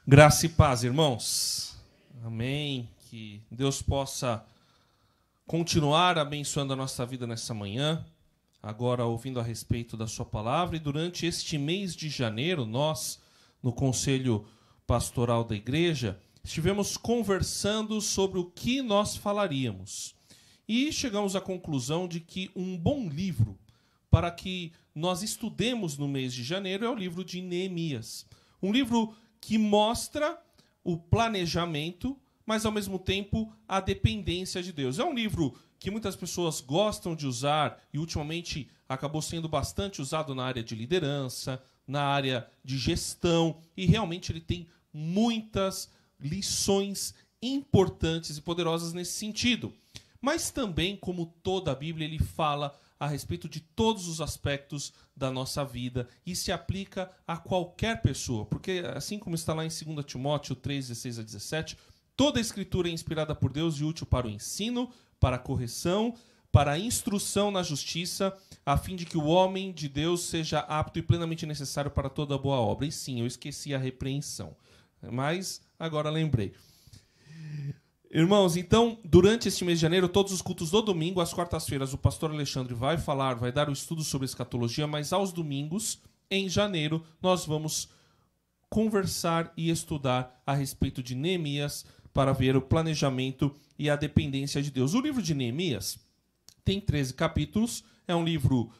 Graça e paz, irmãos. Amém. Que Deus possa continuar abençoando a nossa vida nessa manhã, agora ouvindo a respeito da sua palavra. E durante este mês de janeiro, nós, no Conselho Pastoral da Igreja, estivemos conversando sobre o que nós falaríamos. E chegamos à conclusão de que um bom livro para que nós estudemos no mês de janeiro é o livro de Neemias. Um livro que mostra o planejamento, mas, ao mesmo tempo, a dependência de Deus. É um livro que muitas pessoas gostam de usar e, ultimamente, acabou sendo bastante usado na área de liderança, na área de gestão, e realmente ele tem muitas lições importantes e poderosas nesse sentido. Mas também, como toda a Bíblia, ele fala a respeito de todos os aspectos da nossa vida e se aplica a qualquer pessoa, porque assim como está lá em 2 Timóteo 3, 16 a 17, toda a Escritura é inspirada por Deus e útil para o ensino, para a correção, para a instrução na justiça, a fim de que o homem de Deus seja apto e plenamente necessário para toda boa obra. E sim, eu esqueci a repreensão, mas agora lembrei. Irmãos, então, durante este mês de janeiro, todos os cultos do domingo, às quartas-feiras, o pastor Alexandre vai dar o estudo sobre escatologia, mas aos domingos, em janeiro, nós vamos conversar e estudar a respeito de Neemias para ver o planejamento e a dependência de Deus. O livro de Neemias tem 13 capítulos, é um livro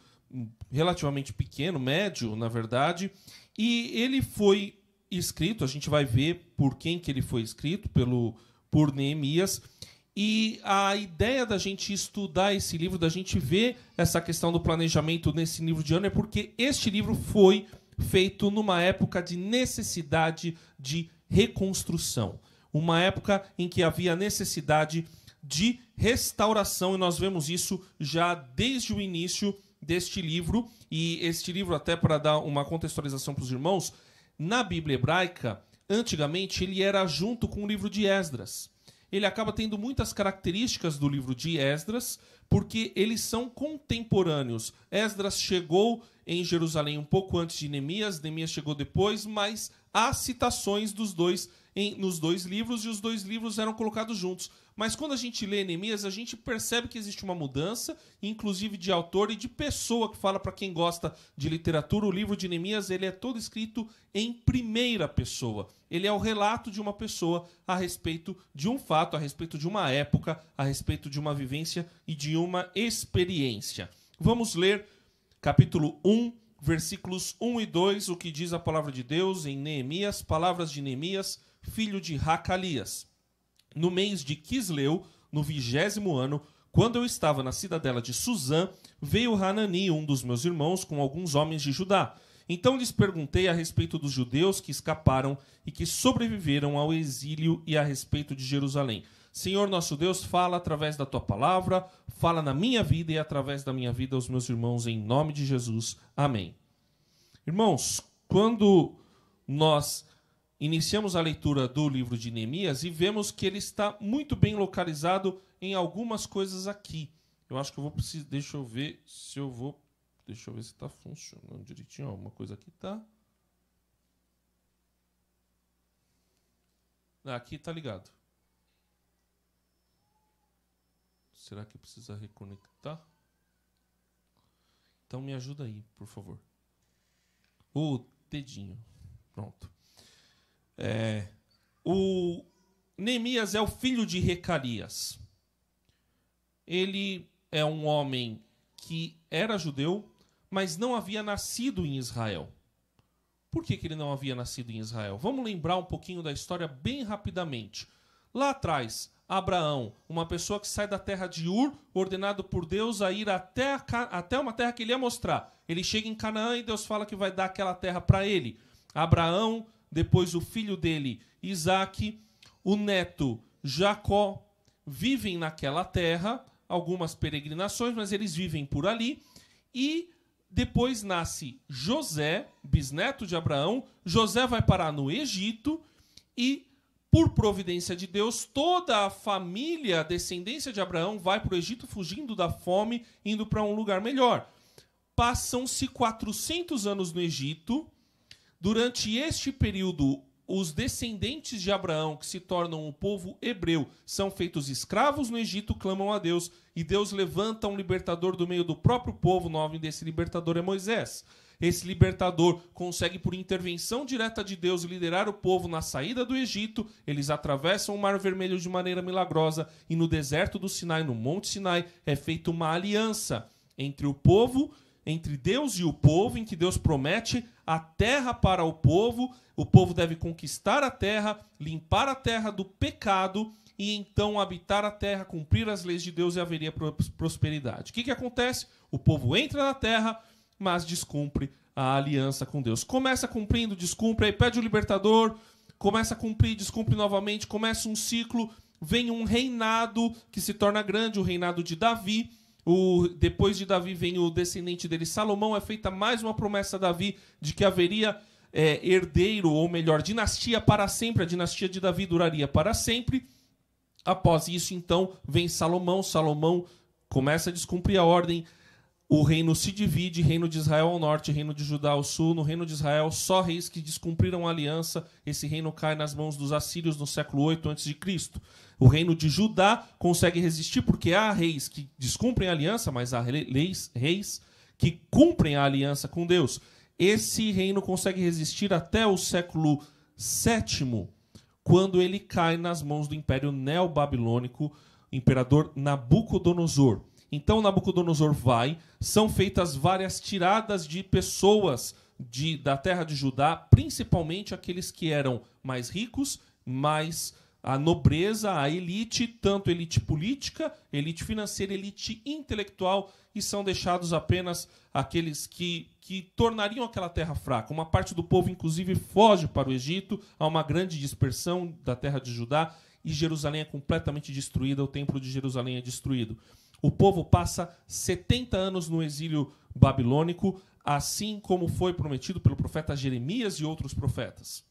relativamente pequeno, médio, na verdade, e ele foi escrito, a gente vai ver por quem que ele foi escrito, por Neemias, e a ideia da gente estudar esse livro, da gente ver essa questão do planejamento nesse livro de ano, é porque este livro foi feito numa época de necessidade de reconstrução, uma época em que havia necessidade de restauração, e nós vemos isso já desde o início deste livro, e este livro, até para dar uma contextualização para os irmãos, na Bíblia hebraica, antigamente, ele era junto com o livro de Esdras. Ele acaba tendo muitas características do livro de Esdras, porque eles são contemporâneos. Esdras chegou em Jerusalém um pouco antes de Neemias, Neemias chegou depois, mas há citações dos dois nos dois livros, e os dois livros eram colocados juntos. Mas quando a gente lê Neemias, a gente percebe que existe uma mudança, inclusive de autor e de pessoa, que fala para quem gosta de literatura. O livro de Neemias, ele é todo escrito em primeira pessoa. Ele é o relato de uma pessoa a respeito de um fato, a respeito de uma época, a respeito de uma vivência e de uma experiência. Vamos ler capítulo 1, versículos 1 e 2, o que diz a palavra de Deus em Neemias, palavras de Neemias, filho de Racalias. No mês de Quisleu, no 20º ano, quando eu estava na cidadela de Suzã, veio Hanani, um dos meus irmãos, com alguns homens de Judá. Então lhes perguntei a respeito dos judeus que escaparam e que sobreviveram ao exílio e a respeito de Jerusalém. Senhor nosso Deus, fala através da tua palavra, fala na minha vida e através da minha vida aos meus irmãos, em nome de Jesus. Amém. Irmãos, quando nós iniciamos a leitura do livro de Neemias e vemos que ele está muito bem localizado em algumas coisas aqui. Eu acho que eu vou precisar... Deixa eu ver se está funcionando direitinho. Uma coisa aqui está... Aqui está ligado. Será que precisa reconectar? Então me ajuda aí, por favor. O dedinho. Pronto. O Neemias é o filho de Recalias. Ele é um homem que era judeu, mas não havia nascido em Israel. Por que ele não havia nascido em Israel? Vamos lembrar um pouquinho da história bem rapidamente. Lá atrás, Abraão, uma pessoa que sai da terra de Ur, ordenado por Deus a ir até uma terra que ele ia mostrar. Ele chega em Canaã e Deus fala que vai dar aquela terra para ele. Abraão, depois o filho dele, Isaque, o neto, Jacó, vivem naquela terra, algumas peregrinações, mas eles vivem por ali. E depois nasce José, bisneto de Abraão. José vai parar no Egito e, por providência de Deus, toda a família, a descendência de Abraão, vai para o Egito fugindo da fome, indo para um lugar melhor. Passam-se 400 anos no Egito. Durante este período, os descendentes de Abraão, que se tornam o povo hebreu, são feitos escravos no Egito, clamam a Deus, e Deus levanta um libertador do meio do próprio povo. O nome desse libertador é Moisés. Esse libertador consegue, por intervenção direta de Deus, liderar o povo na saída do Egito. Eles atravessam o Mar Vermelho de maneira milagrosa, e no deserto do Sinai, no Monte Sinai, é feita uma aliança entre o povo, entre Deus e o povo, em que Deus promete a terra para o povo deve conquistar a terra, limpar a terra do pecado e então habitar a terra, cumprir as leis de Deus, e haveria prosperidade. O que acontece? O povo entra na terra, mas descumpre a aliança com Deus. Começa cumprindo, descumpre, aí pede o libertador, começa a cumprir, descumpre novamente, começa um ciclo, vem um reinado que se torna grande, o reinado de Davi. Depois de Davi vem o descendente dele, Salomão. É feita mais uma promessa a Davi de que haveria herdeiro, ou melhor, dinastia para sempre. A dinastia de Davi duraria para sempre. Após isso, então, vem Salomão. Salomão começa a descumprir a ordem. O reino se divide, reino de Israel ao norte, reino de Judá ao sul. No reino de Israel, só reis que descumpriram a aliança. Esse reino cai nas mãos dos assírios no século 8 a.C. O reino de Judá consegue resistir porque há reis que descumprem a aliança, mas há reis que cumprem a aliança com Deus. Esse reino consegue resistir até o século VII, quando ele cai nas mãos do Império Neobabilônico, imperador Nabucodonosor. Então Nabucodonosor são feitas várias tiradas de pessoas da terra de Judá, principalmente aqueles que eram mais ricos, mais a nobreza, a elite, tanto elite política, elite financeira, elite intelectual, e são deixados apenas aqueles que tornariam aquela terra fraca. Uma parte do povo, inclusive, foge para o Egito, há uma grande dispersão da terra de Judá, e Jerusalém é completamente destruída, o templo de Jerusalém é destruído. O povo passa 70 anos no exílio babilônico, assim como foi prometido pelo profeta Jeremias e outros profetas.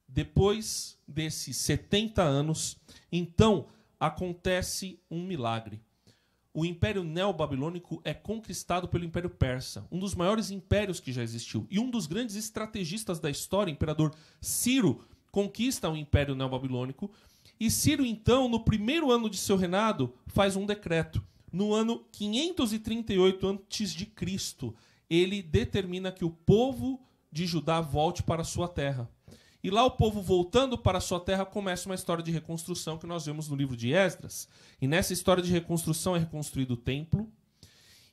Depois desses 70 anos, então, acontece um milagre. O Império Neobabilônico é conquistado pelo Império Persa, um dos maiores impérios que já existiu. E um dos grandes estrategistas da história, o imperador Ciro, conquista o Império Neobabilônico. E Ciro, então, no primeiro ano de seu reinado, faz um decreto. No ano 538 a.C., ele determina que o povo de Judá volte para a sua terra. E lá o povo voltando para a sua terra começa uma história de reconstrução que nós vemos no livro de Esdras. E nessa história de reconstrução é reconstruído o templo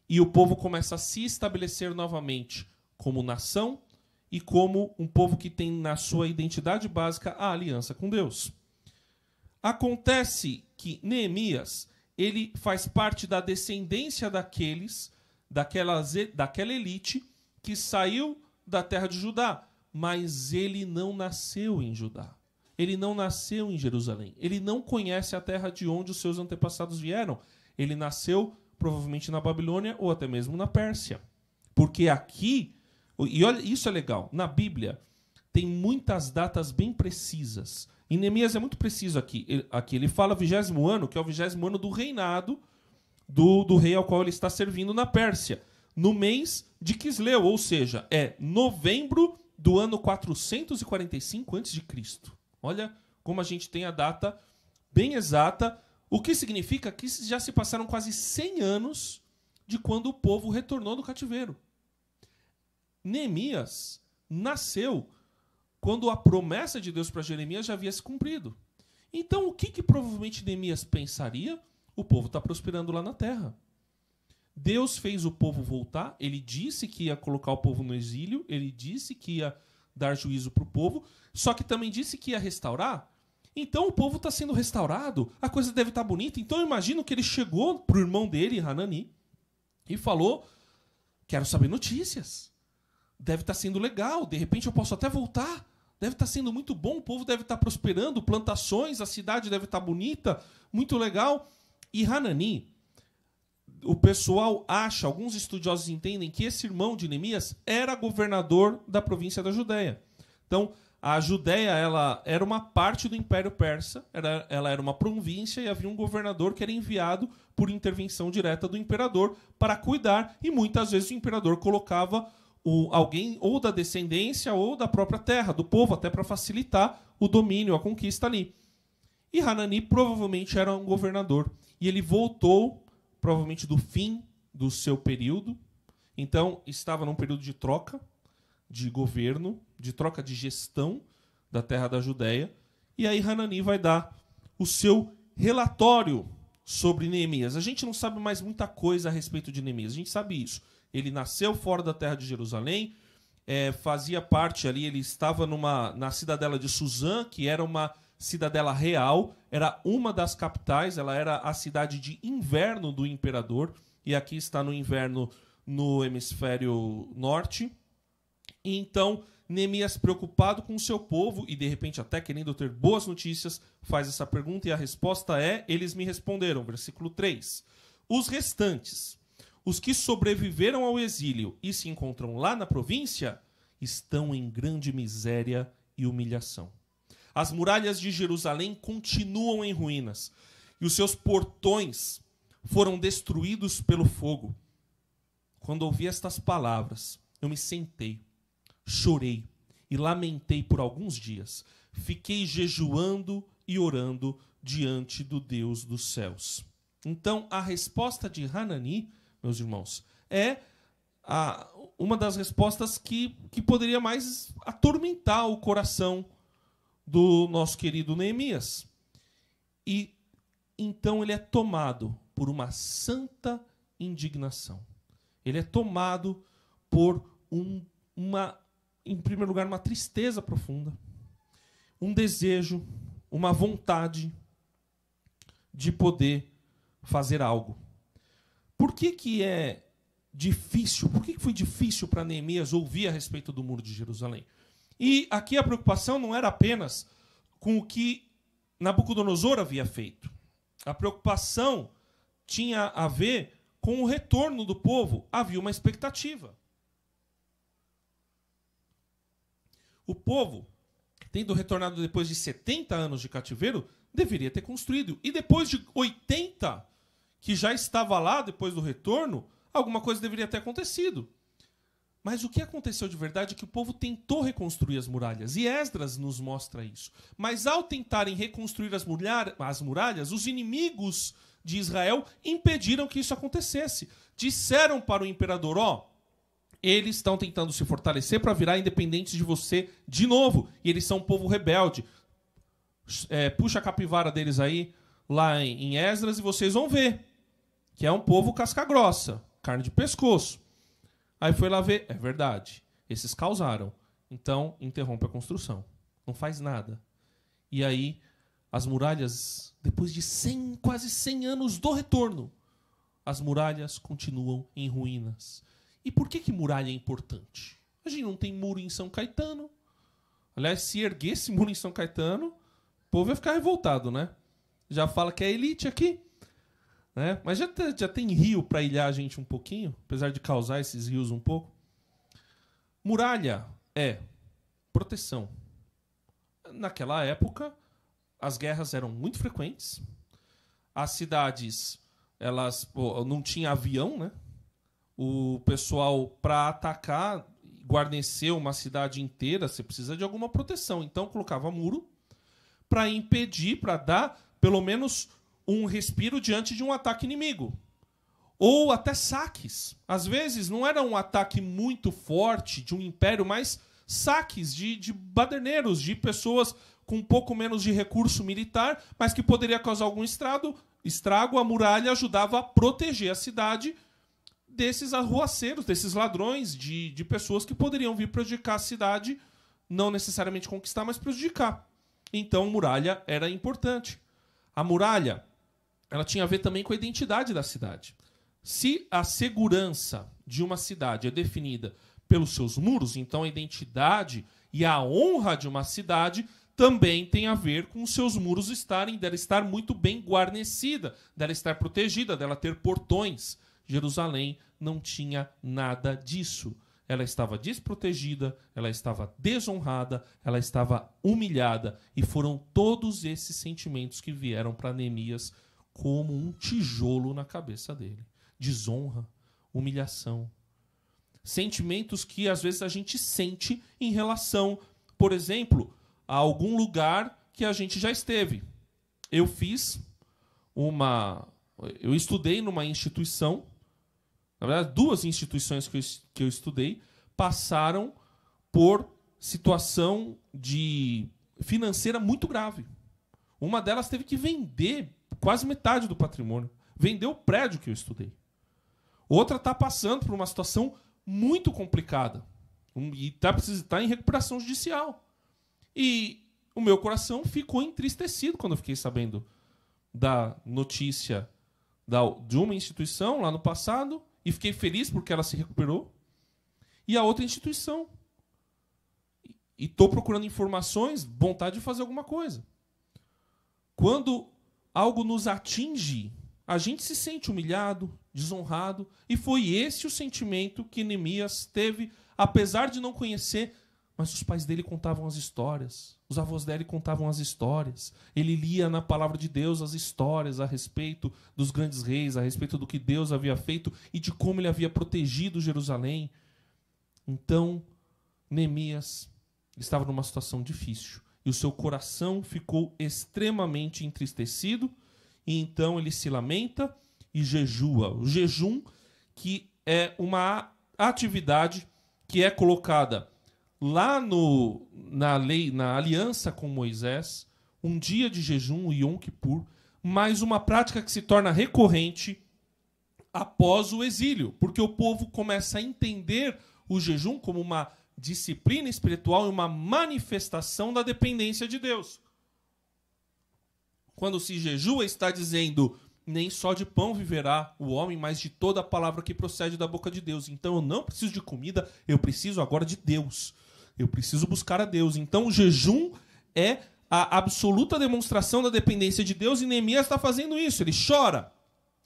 e o povo começa a se estabelecer novamente como nação e como um povo que tem na sua identidade básica a aliança com Deus. Acontece que Neemias, ele faz parte da descendência daquela elite que saiu da terra de Judá. Mas ele não nasceu em Judá. Ele não nasceu em Jerusalém. Ele não conhece a terra de onde os seus antepassados vieram. Ele nasceu provavelmente na Babilônia ou até mesmo na Pérsia. Porque aqui, e olha, isso é legal, na Bíblia tem muitas datas bem precisas. Em Neemias é muito preciso aqui. Ele fala 20º ano, que é o 20º ano do reinado do rei ao qual ele está servindo na Pérsia. No mês de Quisleu, ou seja, é novembro do ano 445 a.C. Olha como a gente tem a data bem exata, o que significa que já se passaram quase 100 anos de quando o povo retornou do cativeiro. Neemias nasceu quando a promessa de Deus para Jeremias já havia se cumprido. Então, o que provavelmente Neemias pensaria? O povo está prosperando lá na terra. Deus fez o povo voltar, ele disse que ia colocar o povo no exílio, ele disse que ia dar juízo para o povo, só que também disse que ia restaurar. Então o povo está sendo restaurado, a coisa deve estar bonita. Então eu imagino que ele chegou para o irmão dele, Hanani, e falou, quero saber notícias. Deve estar sendo legal, de repente eu posso até voltar. Deve estar sendo muito bom, o povo deve estar prosperando, plantações, a cidade deve estar bonita, muito legal. E Hanani, o pessoal acha, alguns estudiosos entendem que esse irmão de Neemias era governador da província da Judéia. Então, a Judéia ela era uma parte do Império Persa, ela era uma província e havia um governador que era enviado por intervenção direta do imperador para cuidar, e muitas vezes o imperador colocava alguém ou da descendência ou da própria terra, do povo, até para facilitar o domínio, a conquista ali. E Hanani provavelmente era um governador. E ele voltou, provavelmente do fim do seu período. Então, estava num período de troca de governo, de troca de gestão da terra da Judéia. E aí Hanani vai dar o seu relatório sobre Neemias. A gente não sabe mais muita coisa a respeito de Neemias. A gente sabe isso. Ele nasceu fora da terra de Jerusalém, fazia parte ali, ele estava na cidadela de Suzã, que era uma cidadela real, era uma das capitais, ela era a cidade de inverno do imperador, e aqui está no inverno no hemisfério norte. E então, Neemias, preocupado com o seu povo, e de repente até querendo ter boas notícias, faz essa pergunta, e a resposta é: eles me responderam, versículo 3. Os restantes, os que sobreviveram ao exílio e se encontram lá na província, estão em grande miséria e humilhação. As muralhas de Jerusalém continuam em ruínas, e os seus portões foram destruídos pelo fogo. Quando ouvi estas palavras, eu me sentei, chorei e lamentei por alguns dias. Fiquei jejuando e orando diante do Deus dos céus. Então, a resposta de Hanani, meus irmãos, é uma das respostas que poderia mais atormentar o coração do nosso querido Neemias. E então ele é tomado por uma santa indignação. Ele é tomado por em primeiro lugar, uma tristeza profunda, um desejo, uma vontade de poder fazer algo. Por que é difícil? Por que foi difícil para Neemias ouvir a respeito do muro de Jerusalém? E aqui a preocupação não era apenas com o que Nabucodonosor havia feito. A preocupação tinha a ver com o retorno do povo. Havia uma expectativa. O povo, tendo retornado depois de 70 anos de cativeiro, deveria ter construído. E depois de 80, que já estava lá depois do retorno, alguma coisa deveria ter acontecido. Mas o que aconteceu de verdade é que o povo tentou reconstruir as muralhas. E Esdras nos mostra isso. Mas ao tentarem reconstruir as muralhas, os inimigos de Israel impediram que isso acontecesse. Disseram para o imperador: eles estão tentando se fortalecer para virar independentes de você de novo. E eles são um povo rebelde. Puxa a capivara deles aí, lá em Esdras, e vocês vão ver que é um povo casca grossa, carne de pescoço. Aí foi lá ver, é verdade, esses causaram. Então, interrompe a construção. Não faz nada. E aí, as muralhas, depois de quase 100 anos do retorno, as muralhas continuam em ruínas. E por que muralha é importante? A gente não tem muro em São Caetano. Aliás, se erguesse muro em São Caetano, o povo ia ficar revoltado, né? Já fala que é elite aqui. Né? Mas já tem rio para ilhar a gente um pouquinho, apesar de causar esses rios um pouco. Muralha é proteção. Naquela época, as guerras eram muito frequentes. As cidades, não tinha avião, né? O pessoal, para atacar, guarnecer uma cidade inteira, você precisa de alguma proteção. Então, colocava muro para impedir, para dar pelo menos um respiro diante de um ataque inimigo. Ou até saques. Às vezes não era um ataque muito forte de um império, mas saques de baderneiros, de pessoas com um pouco menos de recurso militar, mas que poderia causar algum estrago. A muralha ajudava a proteger a cidade desses arruaceiros, desses ladrões, de pessoas que poderiam vir prejudicar a cidade, não necessariamente conquistar, mas prejudicar. Então, muralha era importante. A muralha, ela tinha a ver também com a identidade da cidade. Se a segurança de uma cidade é definida pelos seus muros, então a identidade e a honra de uma cidade também tem a ver com os seus muros dela estar muito bem guarnecida, dela estar protegida, dela ter portões. Jerusalém não tinha nada disso. Ela estava desprotegida, ela estava desonrada, ela estava humilhada. E foram todos esses sentimentos que vieram para Neemias como um tijolo na cabeça dele. Desonra, humilhação. Sentimentos que às vezes a gente sente em relação, por exemplo, a algum lugar que a gente já esteve. Eu estudei numa instituição, na verdade, 2 instituições que eu estudei passaram por situação financeira muito grave. Uma delas teve que vender quase metade do patrimônio. Vendeu o prédio que eu estudei. Outra está passando por uma situação muito complicada. E está em recuperação judicial. E o meu coração ficou entristecido quando eu fiquei sabendo da notícia de uma instituição lá no passado. E fiquei feliz porque ela se recuperou. E a outra instituição. E estou procurando informações, vontade de fazer alguma coisa. Quando algo nos atinge, a gente se sente humilhado, desonrado. E foi esse o sentimento que Neemias teve, apesar de não conhecer, mas os pais dele contavam as histórias. Os avós dele contavam as histórias. Ele lia na palavra de Deus as histórias a respeito dos grandes reis, a respeito do que Deus havia feito e de como ele havia protegido Jerusalém. Então, Neemias estava numa situação difícil. E o seu coração ficou extremamente entristecido. E então ele se lamenta e jejua. O jejum, que é uma atividade que é colocada lá na lei, na aliança com Moisés, um dia de jejum, o Yom Kippur, mas uma prática que se torna recorrente após o exílio, porque o povo começa a entender o jejum como uma disciplina espiritual e uma manifestação da dependência de Deus. Quando se jejua, está dizendo: nem só de pão viverá o homem, mas de toda a palavra que procede da boca de Deus. Então eu não preciso de comida, eu preciso agora de Deus. Eu preciso buscar a Deus. Então o jejum é a absoluta demonstração da dependência de Deus, e Neemias está fazendo isso. Ele chora,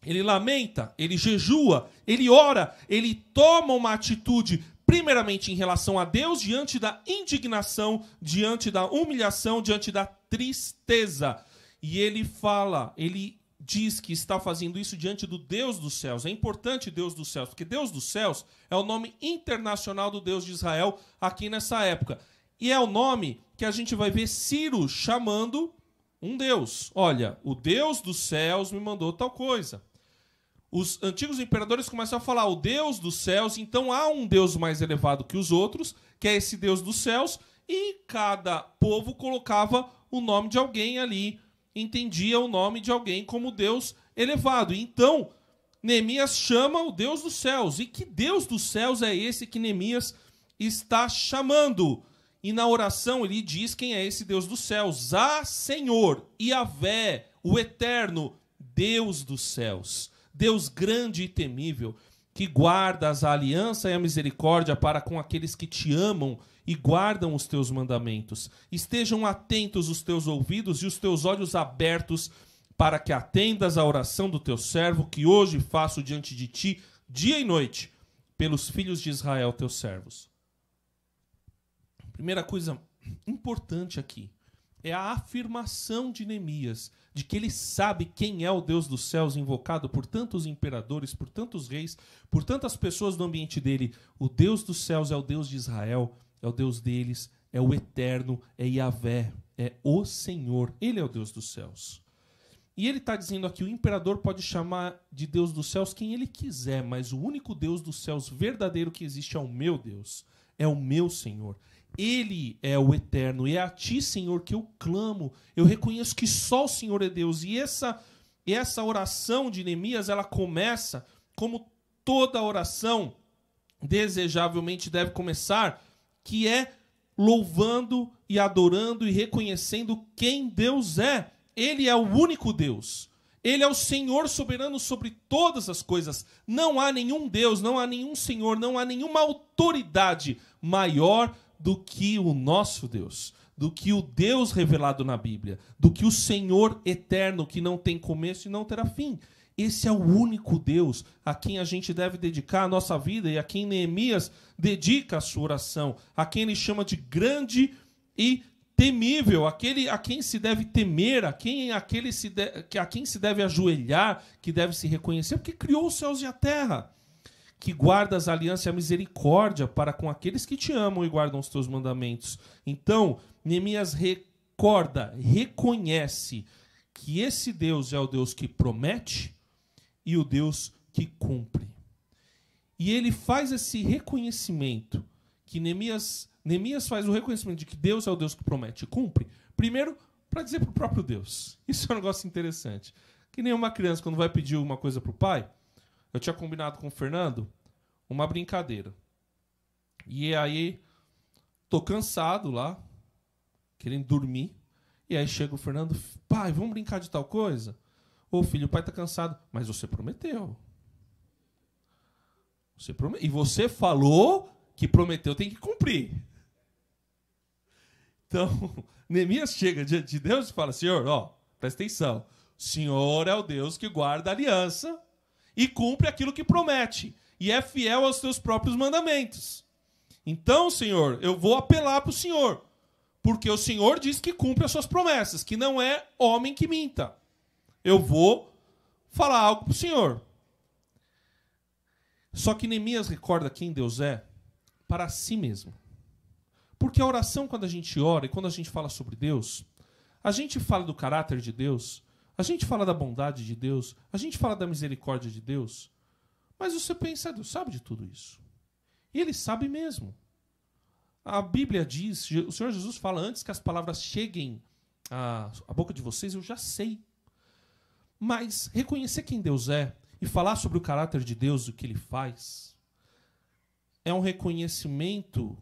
ele lamenta, ele jejua, ele ora, ele toma uma atitude primeiramente em relação a Deus, diante da indignação, diante da humilhação, diante da tristeza. E ele diz que está fazendo isso diante do Deus dos céus. É importante Deus dos céus, porque Deus dos céus é o nome internacional do Deus de Israel aqui nessa época. E é o nome que a gente vai ver Ciro chamando um Deus. Olha, o Deus dos céus me mandou tal coisa. Os antigos imperadores começam a falar o Deus dos céus, então há um Deus mais elevado que os outros, que é esse Deus dos céus, e cada povo colocava o nome de alguém ali, entendia o nome de alguém como Deus elevado. Então, Neemias chama o Deus dos céus. E que Deus dos céus é esse que Neemias está chamando? E na oração ele diz quem é esse Deus dos céus. Senhor, Yahvé, o eterno Deus dos céus. Deus grande e temível, que guardas a aliança e a misericórdia para com aqueles que te amam e guardam os teus mandamentos. Estejam atentos os teus ouvidos e os teus olhos abertos para que atendas à oração do teu servo, que hoje faço diante de ti, dia e noite, pelos filhos de Israel, teus servos. Primeira coisa importante aqui é a afirmação de Neemias, de que ele sabe quem é o Deus dos céus, invocado por tantos imperadores, por tantos reis, por tantas pessoas do ambiente dele. O Deus dos céus é o Deus de Israel, é o Deus deles, é o eterno, é Yahvé, é o Senhor. Ele é o Deus dos céus. E ele está dizendo aqui, o imperador pode chamar de Deus dos céus quem ele quiser, mas o único Deus dos céus verdadeiro que existe é o meu Deus, é o meu Senhor. Ele é o eterno, e é a ti, Senhor, que eu clamo. Eu reconheço que só o Senhor é Deus. E essa oração de Neemias, ela começa, como toda oração desejavelmente deve começar, que é louvando e adorando e reconhecendo quem Deus é. Ele é o único Deus. Ele é o Senhor soberano sobre todas as coisas. Não há nenhum Deus, não há nenhum Senhor, não há nenhuma autoridade maior do que o nosso Deus, do que o Deus revelado na Bíblia, do que o Senhor eterno que não tem começo e não terá fim. Esse é o único Deus a quem a gente deve dedicar a nossa vida e a quem Neemias dedica a sua oração, a quem ele chama de grande e temível, aquele a quem se deve temer, a quem se deve ajoelhar, que deve se reconhecer, porque criou os céus e a terra. que guardas a aliança e a misericórdia para com aqueles que te amam e guardam os teus mandamentos. Então, Neemias reconhece que esse Deus é o Deus que promete e o Deus que cumpre. E ele faz esse reconhecimento, que Neemias faz o reconhecimento de que Deus é o Deus que promete e cumpre, primeiro para dizer para o próprio Deus. Isso é um negócio interessante. Que nem uma criança, quando vai pedir uma coisa para o pai, eu tinha combinado com o Fernando uma brincadeira. E aí, tô cansado lá, querendo dormir, e aí chega o Fernando, pai, vamos brincar de tal coisa? Ô filho, o pai tá cansado, mas você prometeu. E você falou que prometeu, tem que cumprir. Então, Neemias chega diante de Deus e fala, Senhor, presta atenção, o Senhor é o Deus que guarda a aliança e cumpre aquilo que promete, e é fiel aos teus próprios mandamentos. Então, Senhor, eu vou apelar para o Senhor, porque o Senhor diz que cumpre as suas promessas, que não é homem que minta. Eu vou falar algo para o Senhor. Só que Neemias recorda quem Deus é para si mesmo. Porque a oração, quando a gente ora e quando a gente fala sobre Deus, a gente fala do caráter de Deus, a gente fala da bondade de Deus, a gente fala da misericórdia de Deus, mas você pensa, Deus sabe de tudo isso. E Ele sabe mesmo. A Bíblia diz, o Senhor Jesus fala, antes que as palavras cheguem à boca de vocês, eu já sei. Mas reconhecer quem Deus é e falar sobre o caráter de Deus, o que Ele faz, é um reconhecimento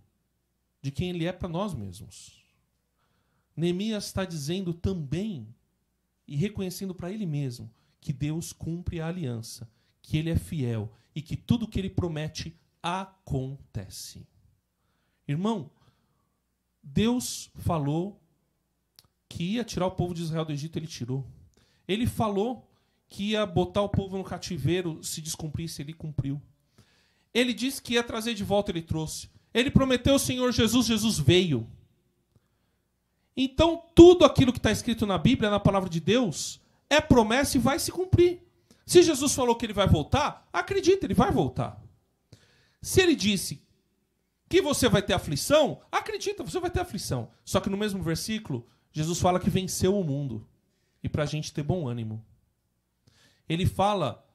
de quem Ele é para nós mesmos. Neemias está dizendo também e reconhecendo para ele mesmo que Deus cumpre a aliança, que Ele é fiel e que tudo que Ele promete acontece. Irmão, Deus falou que ia tirar o povo de Israel do Egito, Ele tirou. Ele falou que ia botar o povo no cativeiro, se descumprisse, Ele cumpriu. Ele disse que ia trazer de volta, Ele trouxe. Ele prometeu o Senhor Jesus, Jesus veio. Então, tudo aquilo que está escrito na Bíblia, na palavra de Deus, é promessa e vai se cumprir. Se Jesus falou que Ele vai voltar, acredita, Ele vai voltar. Se Ele disse que você vai ter aflição, acredita, você vai ter aflição. Só que no mesmo versículo, Jesus fala que venceu o mundo. E para a gente ter bom ânimo. Ele fala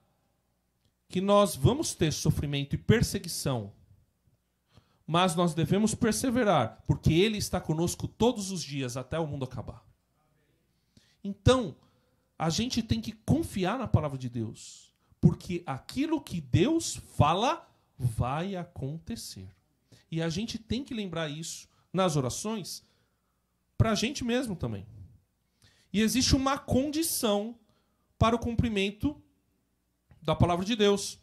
que nós vamos ter sofrimento e perseguição, mas nós devemos perseverar, porque Ele está conosco todos os dias até o mundo acabar. Então, a gente tem que confiar na palavra de Deus, porque aquilo que Deus fala vai acontecer. E a gente tem que lembrar isso nas orações para a gente mesmo também. E existe uma condição para o cumprimento da palavra de Deus,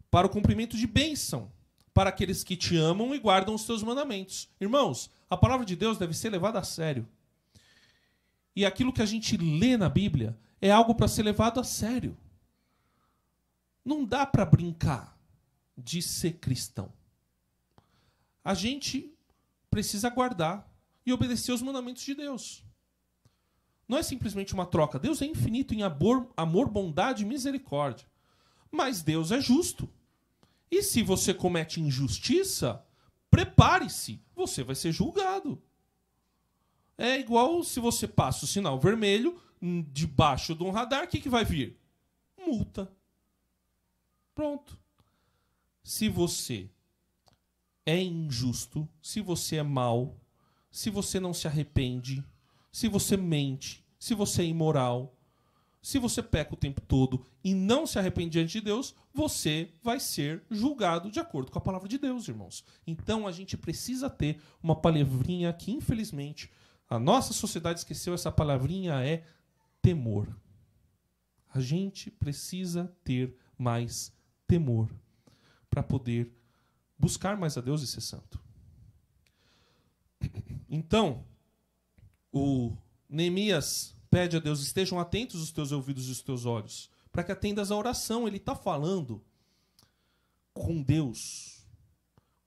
para o cumprimento de bênção, para aqueles que te amam e guardam os teus mandamentos. Irmãos, a palavra de Deus deve ser levada a sério. E aquilo que a gente lê na Bíblia é algo para ser levado a sério. Não dá para brincar de ser cristão. A gente precisa guardar e obedecer os mandamentos de Deus. Não é simplesmente uma troca. Deus é infinito em amor, bondade e misericórdia. Mas Deus é justo. E se você comete injustiça, prepare-se, você vai ser julgado. É igual se você passa o sinal vermelho debaixo de um radar, o que vai vir? Multa. Pronto. Se você é injusto, se você é mau, se você não se arrepende, se você mente, se você é imoral, se você peca o tempo todo e não se arrepende diante de Deus, você vai ser julgado de acordo com a palavra de Deus, irmãos. Então a gente precisa ter uma palavrinha que, infelizmente, a nossa sociedade esqueceu. Essa palavrinha é temor. A gente precisa ter mais temor para poder buscar mais a Deus e ser santo. Então, o Neemias pede a Deus: estejam atentos os teus ouvidos e os teus olhos, para que atendas a oração. Ele está falando com Deus,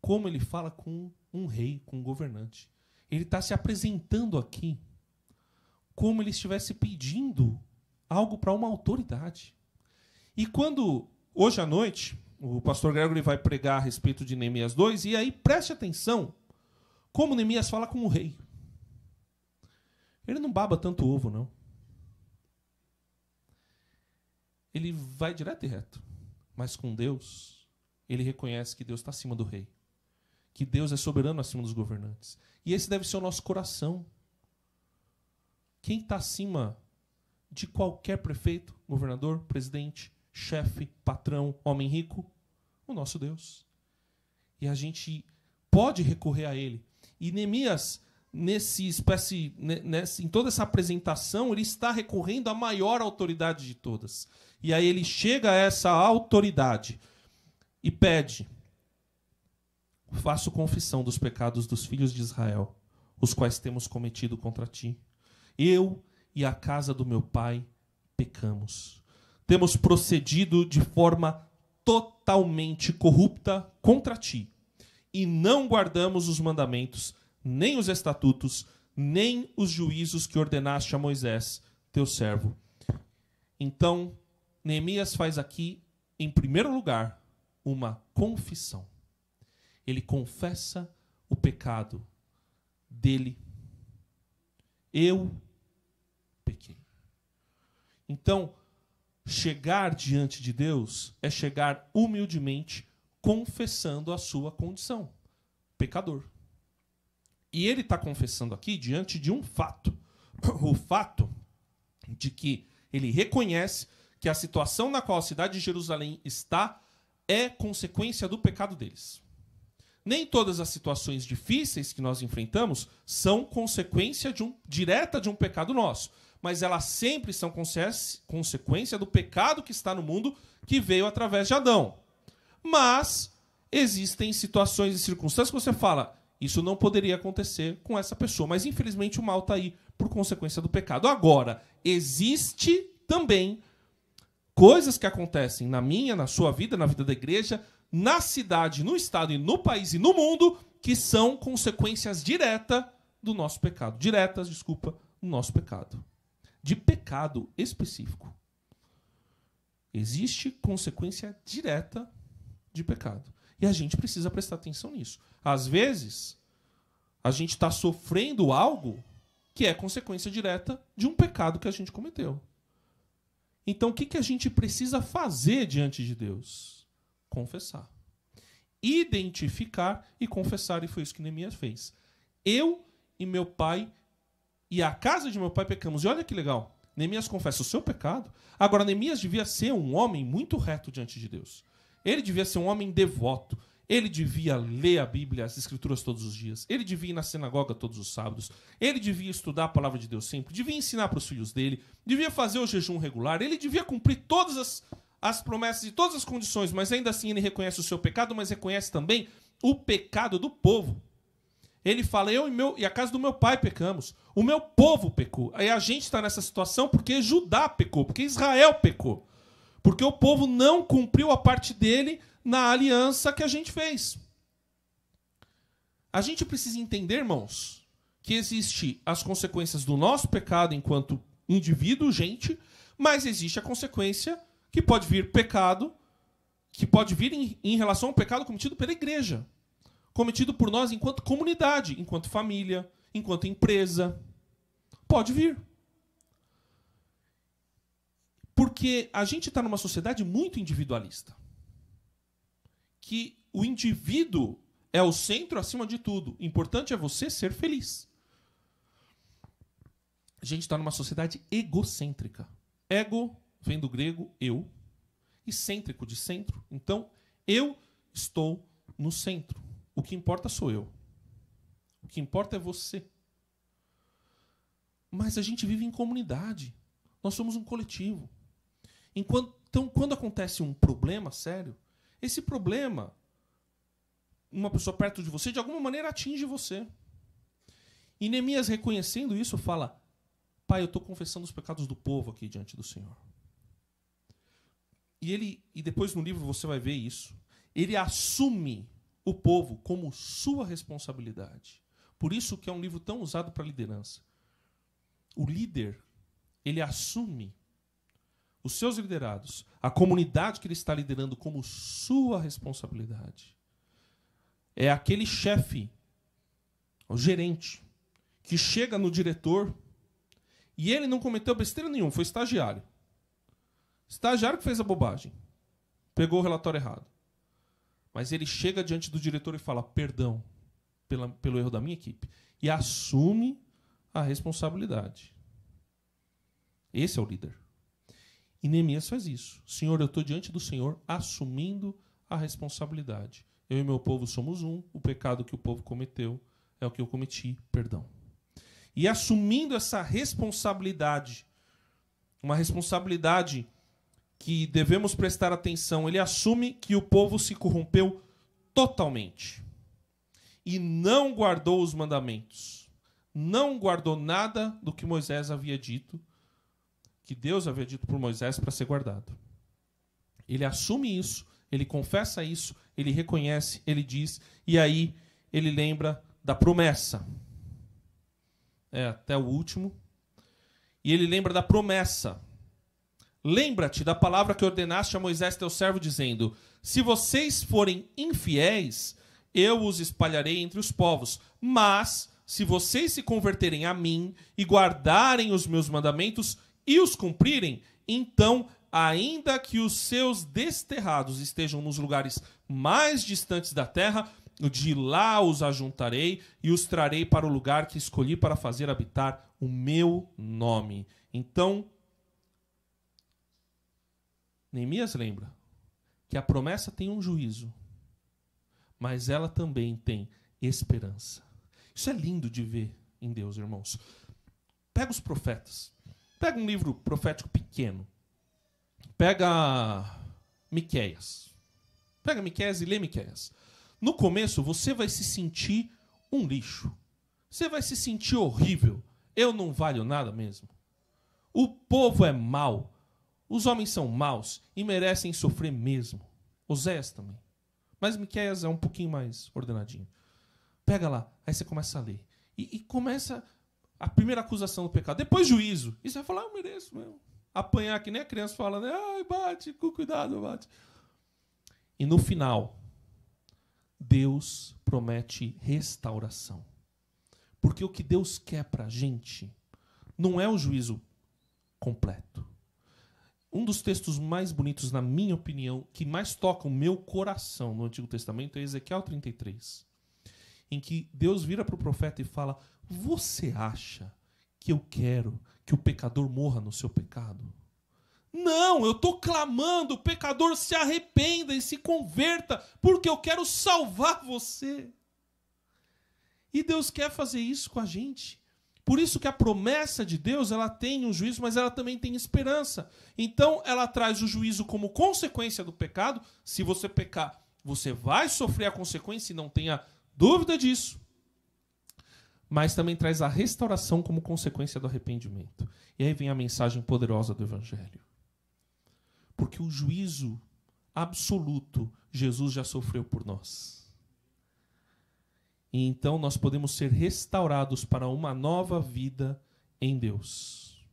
como ele fala com um rei, com um governante. Ele está se apresentando aqui como ele estivesse pedindo algo para uma autoridade. E quando, hoje à noite, O pastor Gregory vai pregar a respeito de Neemias 2, e aí preste atenção como Neemias fala com o rei. Ele não baba tanto ovo, não. Ele vai direto e reto. Mas com Deus, ele reconhece que Deus está acima do rei. Que Deus é soberano acima dos governantes. E esse deve ser o nosso coração. Quem está acima de qualquer prefeito, governador, presidente, chefe, patrão, homem rico? O nosso Deus. E a gente pode recorrer a ele. E Neemias, em toda essa apresentação, ele está recorrendo à maior autoridade de todas. E aí ele chega a essa autoridade e pede: faço confissão dos pecados dos filhos de Israel, os quais temos cometido contra ti. Eu e a casa do meu pai pecamos. Temos procedido de forma totalmente corrupta contra ti, e não guardamos os mandamentos, nem os estatutos, nem os juízos que ordenaste a Moisés, teu servo. Então, Neemias faz aqui, em primeiro lugar, uma confissão. Ele confessa o pecado dele. Eu pequei. Então, chegar diante de Deus é chegar humildemente, confessando a sua condição, pecador. E ele está confessando aqui diante de um fato. O fato de que ele reconhece que a situação na qual a cidade de Jerusalém está é consequência do pecado deles. Nem todas as situações difíceis que nós enfrentamos são consequência direta de um pecado nosso, mas elas sempre são consequência do pecado que está no mundo, que veio através de Adão. Mas existem situações e circunstâncias que você fala: isso não poderia acontecer com essa pessoa, mas infelizmente o mal está aí por consequência do pecado. Agora, existe também coisas que acontecem na minha, na sua vida, na vida da igreja, na cidade, no estado e no país e no mundo, que são consequências diretas do nosso pecado. Do nosso pecado. De pecado específico. Existe consequência direta de pecado. E a gente precisa prestar atenção nisso. Às vezes, a gente está sofrendo algo que é consequência direta de um pecado que a gente cometeu. Então, o que a gente precisa fazer diante de Deus? Confessar. Identificar e confessar, e foi isso que Neemias fez. Eu e meu pai e a casa de meu pai pecamos. E olha que legal, Neemias confessa o seu pecado. Agora, Neemias devia ser um homem muito reto diante de Deus. Ele devia ser um homem devoto. Ele devia ler a Bíblia, as Escrituras todos os dias. Ele devia ir na sinagoga todos os sábados. Ele devia estudar a palavra de Deus sempre. Devia ensinar para os filhos dele. Devia fazer o jejum regular. Ele devia cumprir todas as promessas e todas as condições, mas ainda assim ele reconhece o seu pecado, mas reconhece também o pecado do povo. Ele fala: eu e a casa do meu pai pecamos. O meu povo pecou. Aí a gente está nessa situação porque Judá pecou, porque Israel pecou. Porque o povo não cumpriu a parte dele na aliança que a gente fez. A gente precisa entender, irmãos, que existem as consequências do nosso pecado enquanto indivíduo, gente, mas existe a consequência que pode vir pecado, que pode vir em relação ao pecado cometido pela igreja, cometido por nós enquanto comunidade, enquanto família, enquanto empresa. Pode vir. Porque a gente está numa sociedade muito individualista. Que o indivíduo é o centro acima de tudo. O importante é você ser feliz. A gente está numa sociedade egocêntrica. Ego vem do grego eu, e cêntrico de centro. Então, eu estou no centro. O que importa sou eu. O que importa é você. Mas a gente vive em comunidade. Nós somos um coletivo. Então, quando acontece um problema sério, esse problema, uma pessoa perto de você, de alguma maneira atinge você. E Neemias, reconhecendo isso, fala: Pai, eu estou confessando os pecados do povo aqui diante do Senhor. E depois no livro você vai ver isso. Ele assume o povo como sua responsabilidade. Por isso que é um livro tão usado para liderança. O líder, ele assume os seus liderados, a comunidade que ele está liderando como sua responsabilidade. É aquele chefe, o gerente, que chega no diretor e ele não cometeu besteira nenhuma, foi estagiário. Estagiário que fez a bobagem. Pegou o relatório errado. Mas ele chega diante do diretor e fala, perdão pelo erro da minha equipe. E assume a responsabilidade. Esse é o líder. E Neemias faz isso. Senhor, eu estou diante do Senhor assumindo a responsabilidade. Eu e meu povo somos um. O pecado que o povo cometeu é o que eu cometi. Perdão. E assumindo essa responsabilidade, uma responsabilidade que devemos prestar atenção, ele assume que o povo se corrompeu totalmente. E não guardou os mandamentos. Não guardou nada do que Moisés havia dito, que Deus havia dito por Moisés para ser guardado. Ele assume isso, ele confessa isso, ele reconhece, ele diz, e aí ele lembra da promessa. Até o último. E ele lembra da promessa. Lembra-te da palavra que ordenaste a Moisés, teu servo, dizendo, se vocês forem infiéis, eu os espalharei entre os povos. Mas, se vocês se converterem a mim e guardarem os meus mandamentos e os cumprirem, então, ainda que os seus desterrados estejam nos lugares mais distantes da terra, de lá os ajuntarei e os trarei para o lugar que escolhi para fazer habitar o meu nome. Então, Neemias lembra que a promessa tem um juízo, mas ela também tem esperança. Isso é lindo de ver em Deus, irmãos. Pega os profetas. Pega um livro profético pequeno. Pega Miqueias. Pega Miqueias e lê Miqueias. No começo, você vai se sentir um lixo. Você vai se sentir horrível. Eu não valho nada mesmo. O povo é mau. Os homens são maus e merecem sofrer mesmo. Oséias também. Mas Miqueias é um pouquinho mais ordenadinho. Pega lá, aí você começa a ler. E começa a primeira acusação do pecado. Depois juízo. E você vai falar, eu mereço mesmo. Apanhar que nem a criança fala, né? Ai, bate, com cuidado, bate. E no final, Deus promete restauração. Porque o que Deus quer para a gente não é o juízo completo. Um dos textos mais bonitos, na minha opinião, que mais toca o meu coração no Antigo Testamento é Ezequiel 33. Em que Deus vira para o profeta e fala, você acha que eu quero que o pecador morra no seu pecado? Não, eu estou clamando, o pecador se arrependa e se converta, porque eu quero salvar você. E Deus quer fazer isso com a gente. Por isso que a promessa de Deus, ela tem um juízo, mas ela também tem esperança. Então, ela traz o juízo como consequência do pecado. Se você pecar, você vai sofrer a consequência e não tenha dúvida disso. Mas também traz a restauração como consequência do arrependimento. E aí vem a mensagem poderosa do Evangelho. Porque o juízo absoluto, Jesus já sofreu por nós. E então nós podemos ser restaurados para uma nova vida em Deus.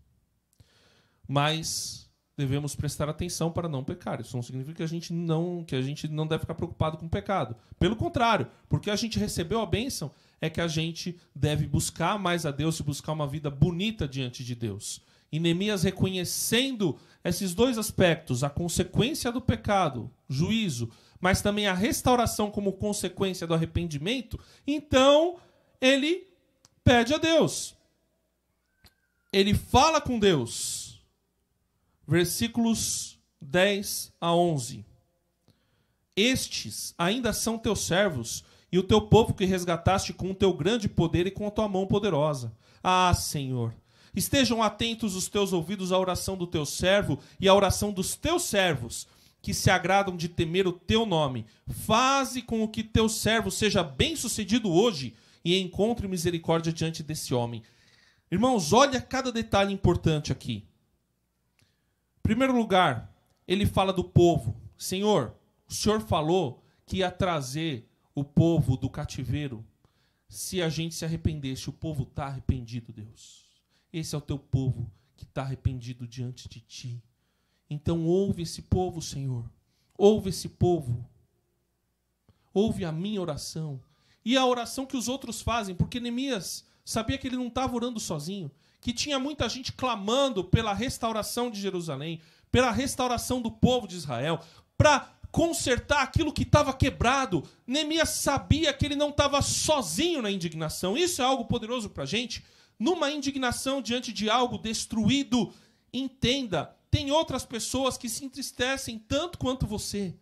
Mas devemos prestar atenção para não pecar. Isso não significa que a gente não deve ficar preocupado com o pecado. Pelo contrário, porque a gente recebeu a bênção, é que a gente deve buscar mais a Deus e buscar uma vida bonita diante de Deus. E Neemias, reconhecendo esses dois aspectos, a consequência do pecado, juízo, mas também a restauração como consequência do arrependimento, então ele pede a Deus. Ele fala com Deus. Versículos 10 a 11. Estes ainda são teus servos e o teu povo que resgataste com o teu grande poder e com a tua mão poderosa. Ah, Senhor, estejam atentos os teus ouvidos à oração do teu servo e à oração dos teus servos, que se agradam de temer o teu nome. Faze com que teu servo seja bem-sucedido hoje e encontre misericórdia diante desse homem. Irmãos, olha cada detalhe importante aqui. Em primeiro lugar, ele fala do povo. Senhor, o Senhor falou que ia trazer o povo do cativeiro se a gente se arrependesse. O povo está arrependido, Deus. Esse é o teu povo que está arrependido diante de ti. Então ouve esse povo, Senhor. Ouve esse povo. Ouve a minha oração. E a oração que os outros fazem, porque Neemias sabia que ele não estava orando sozinho, que tinha muita gente clamando pela restauração de Jerusalém, pela restauração do povo de Israel, para consertar aquilo que estava quebrado. Neemias sabia que ele não estava sozinho na indignação. Isso é algo poderoso para a gente. Numa indignação diante de algo destruído, entenda, tem outras pessoas que se entristecem tanto quanto você.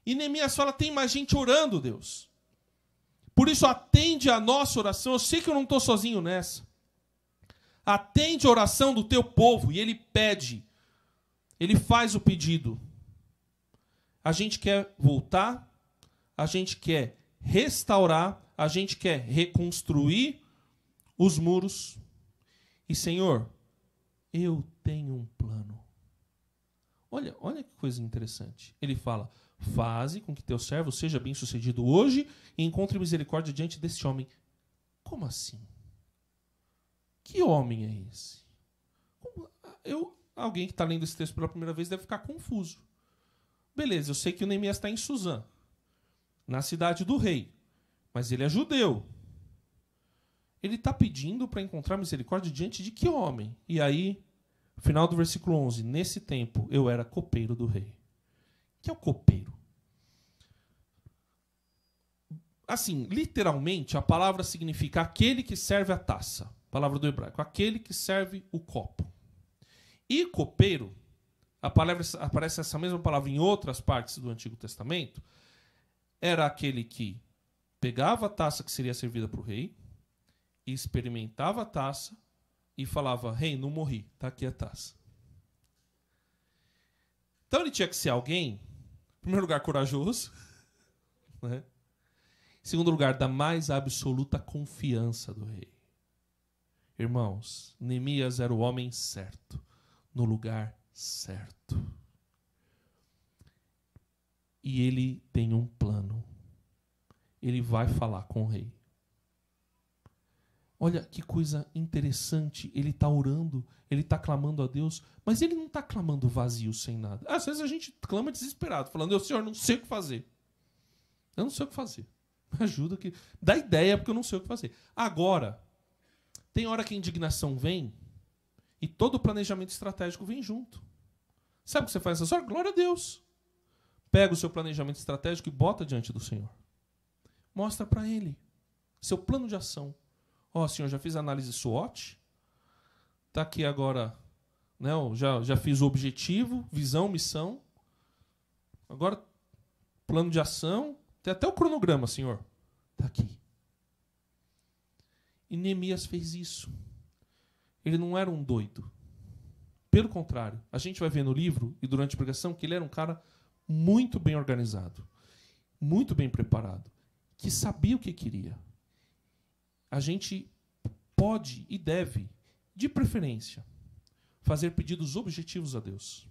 E Neemias fala, tem mais gente orando, Deus. Por isso, atende a nossa oração. Eu sei que eu não estou sozinho nessa. Atende a oração do teu povo. E ele pede. Ele faz o pedido. A gente quer voltar. A gente quer restaurar. A gente quer reconstruir os muros. E, Senhor, eu tenho um plano. Olha que coisa interessante. Ele fala, faze com que teu servo seja bem-sucedido hoje e encontre misericórdia diante desse homem. Como assim? Que homem é esse? Alguém que está lendo esse texto pela primeira vez deve ficar confuso. Beleza, eu sei que o Neemias está em Suzã, na cidade do rei, mas ele é judeu. Ele está pedindo para encontrar misericórdia diante de que homem? E aí, final do versículo 11, nesse tempo eu era copeiro do rei. O que é o copeiro? Assim, literalmente, a palavra significa aquele que serve a taça. Palavra do hebraico. Aquele que serve o copo. E copeiro, aparece essa mesma palavra em outras partes do Antigo Testamento, era aquele que pegava a taça que seria servida para o rei, experimentava a taça e falava, rei, não morri, está aqui a taça. Então ele tinha que ser alguém, em primeiro lugar, corajoso, né? Em segundo lugar, da mais absoluta confiança do rei. Irmãos, Neemias era o homem certo, no lugar certo. E ele tem um plano. Ele vai falar com o rei. Olha que coisa interessante. Ele está orando, ele está clamando a Deus, mas ele não está clamando vazio, sem nada. Às vezes a gente clama desesperado, falando, Senhor, não sei o que fazer. Eu não sei o que fazer. Me ajuda aqui. Dá ideia, porque eu não sei o que fazer. Agora, tem hora que a indignação vem e todo o planejamento estratégico vem junto. Sabe o que você faz nessa hora? Glória a Deus. Pega o seu planejamento estratégico e bota diante do Senhor. Mostra para Ele seu plano de ação. Senhor, já fiz a análise SWOT. Está aqui agora, né, já fiz o objetivo, visão, missão. Agora, plano de ação. Tem até o cronograma, Senhor. Está aqui. E Neemias fez isso. Ele não era um doido. Pelo contrário, a gente vai ver no livro e durante a pregação que ele era um cara muito bem organizado, muito bem preparado, que sabia o que queria. A gente pode e deve, de preferência, fazer pedidos objetivos a Deus.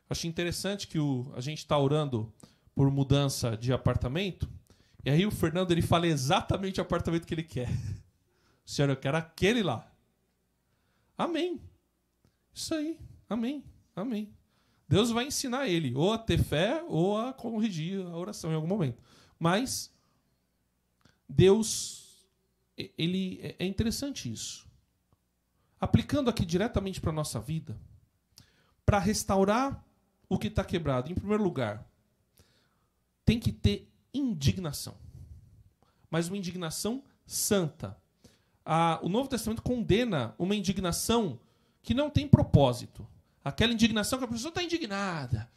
Achei interessante que a gente está orando por mudança de apartamento, e aí o Fernando ele fala exatamente o apartamento que ele quer. Senhor, eu quero aquele lá. Amém. Isso aí. Amém. Amém. Deus vai ensinar ele ou a ter fé ou a corrigir a oração em algum momento. Mas Deus, é interessante isso. Aplicando aqui diretamente para a nossa vida, para restaurar o que está quebrado, em primeiro lugar, tem que ter indignação. Mas uma indignação santa. O Novo Testamento condena uma indignação que não tem propósito. Aquela indignação que a pessoa está indignada.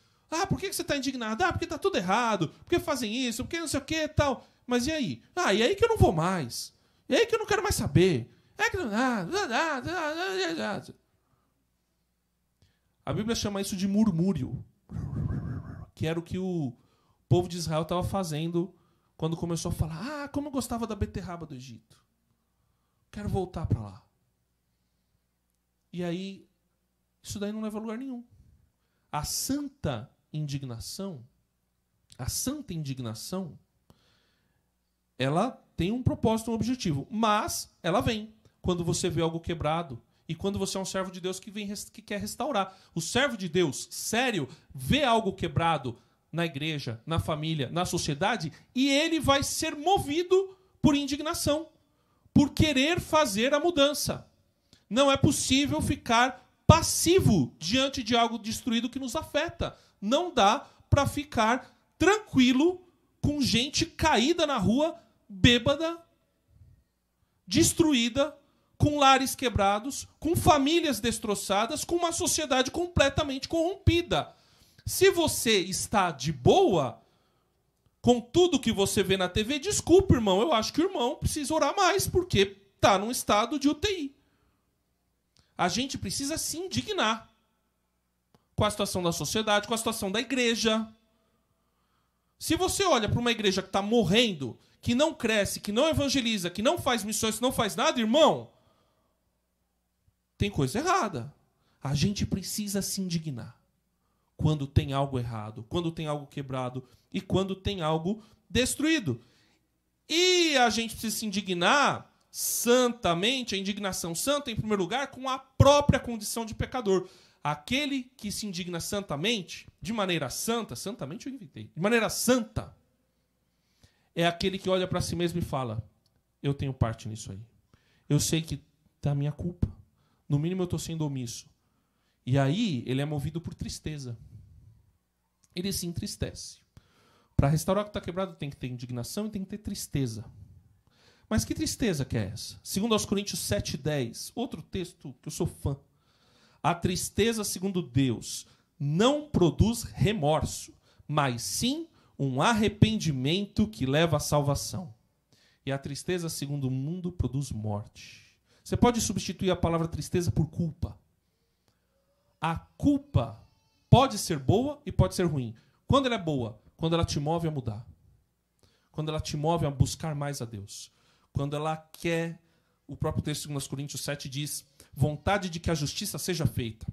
Por que você está indignado? Porque está tudo errado. Porque fazem isso? Porque não sei o que e tal. Mas e aí? E aí que eu não vou mais. E aí que eu não quero mais saber. É que não dá. A Bíblia chama isso de murmúrio. Que era o que o povo de Israel estava fazendo quando começou a falar: como eu gostava da beterraba do Egito. Quero voltar para lá. E aí, isso daí não leva a lugar nenhum. A santa indignação, ela tem um propósito, um objetivo. Mas ela vem quando você vê algo quebrado e quando você é um servo de Deus que quer restaurar. O servo de Deus, sério, vê algo quebrado na igreja, na família, na sociedade, e ele vai ser movido por indignação, por querer fazer a mudança. Não é possível ficar passivo diante de algo destruído que nos afeta. Não dá para ficar tranquilo com gente caída na rua, bêbada, destruída, com lares quebrados, com famílias destroçadas, com uma sociedade completamente corrompida. Se você está de boa com tudo que você vê na TV, desculpa, irmão, eu acho que o irmão precisa orar mais, porque está num estado de UTI. A gente precisa se indignar com a situação da sociedade, com a situação da igreja. Se você olha para uma igreja que está morrendo, que não cresce, que não evangeliza, que não faz missões, que não faz nada, irmão, tem coisa errada. A gente precisa se indignar quando tem algo errado, quando tem algo quebrado e quando tem algo destruído. E a gente precisa se indignar santamente, a indignação santa, em primeiro lugar, com a própria condição de pecador. Aquele que se indigna santamente, de maneira santa, santamente eu inventei, de maneira santa, é aquele que olha para si mesmo e fala, eu tenho parte nisso aí. Eu sei que é a minha culpa. No mínimo eu estou sendo omisso. E aí ele é movido por tristeza. Ele se entristece. Para restaurar o que está quebrado tem que ter indignação e tem que ter tristeza. Mas que tristeza que é essa? Segundo aos Coríntios 7:10, outro texto que eu sou fã. A tristeza, segundo Deus, não produz remorso, mas sim um arrependimento que leva à salvação. E a tristeza, segundo o mundo, produz morte. Você pode substituir a palavra tristeza por culpa. A culpa pode ser boa e pode ser ruim. Quando ela é boa? Quando ela te move a mudar. Quando ela te move a buscar mais a Deus. Quando ela quer, o próprio texto de 2 Coríntios 7 diz, vontade de que a justiça seja feita.